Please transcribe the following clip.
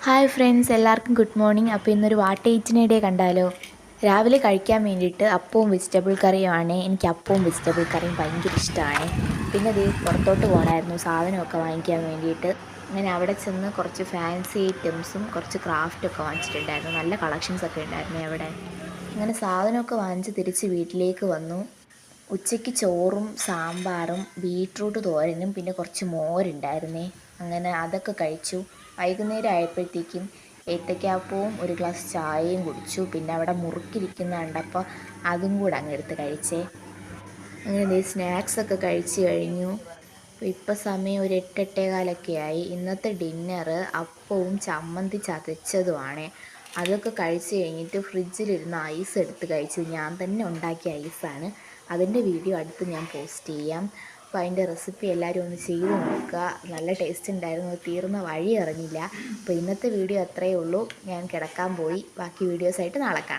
Hi friends, എല്ലാവർക്കും good morning. അപ്പോൾ ഇന്നൊരു വാട്ടേറ്റിനിടെ കണ്ടാലോ. രാവിലെ കഴിക്കാൻ വേണ്ടിയിട്ട് അപ്പവും വെജിറ്റബിൾ കറിയുമാണ്. എനിക്ക് അപ്പവും വെജിറ്റബിൾ കറിയും ഭയങ്കര ഇഷ്ടമാണ്. പിന്നെ ദേ പുറത്തോട്ട് പോകണമായിരുന്നു സാധനമൊക്കെ വാങ്ങിക്കാൻ വേണ്ടിയിട്ട്. അങ്ങനെ അവിടെ ചെന്ന് കുറച്ച് ഫാൻസി ഐറ്റംസും കുറച്ച് ക്രാഫ്റ്റൊക്കെ വാങ്ങിച്ചിട്ടുണ്ടായിരുന്നു. നല്ല കളക്ഷൻസൊക്കെ ഉണ്ടായിരുന്നു അവിടെ. അങ്ങനെ സാധനമൊക്കെ വാങ്ങിച്ച് തിരിച്ച് വീട്ടിലേക്ക് വന്നു. ഉച്ചയ്ക്ക് ചോറും സാമ്പാറും ബീട്രൂട്ട് തോരനും പിന്നെ കുറച്ച് മോരുണ്ടായിരുന്നേ. അങ്ങനെ അതൊക്കെ കഴിച്ചു. വൈകുന്നേരം ആയപ്പോഴത്തേക്കും ഏത്തയ്ക്കാപ്പവും ഒരു ഗ്ലാസ് ചായയും കുടിച്ചു. പിന്നെ അവിടെ മുറുക്കിരിക്കുന്ന കണ്ടപ്പോൾ അതും കൂടെ അങ്ങ് എടുത്ത് കഴിച്ചേ. അങ്ങനെ സ്നാക്സൊക്കെ കഴിച്ച് കഴിഞ്ഞു. ഇപ്പം സമയം ഒരു 8-8:15 ആയി. ഇന്നത്തെ ഡിന്നറ് അപ്പവും ചമ്മന്തി ചതച്ചതുമാണ്. അതൊക്കെ കഴിച്ച് കഴിഞ്ഞിട്ട് ഫ്രിഡ്ജിലിരുന്ന് ഐസ് എടുത്ത് കഴിച്ചു. ഞാൻ തന്നെ ഉണ്ടാക്കിയ ഐസാണ്. അതിൻ്റെ വീഡിയോ അടുത്ത് ഞാൻ പോസ്റ്റ് ചെയ്യാം. അപ്പോൾ അതിൻ്റെ റെസിപ്പി എല്ലാവരും ഒന്ന് ചെയ്ത് നോക്കുക. നല്ല ടേസ്റ്റ് ഉണ്ടായിരുന്നു. തീർന്ന വഴി അറിഞ്ഞില്ല. അപ്പോൾ ഇന്നത്തെ വീഡിയോ അത്രയേ ഉള്ളൂ. ഞാൻ കിടക്കാൻ പോയി. ബാക്കി വീഡിയോസായിട്ട് നാളെ കാണാം.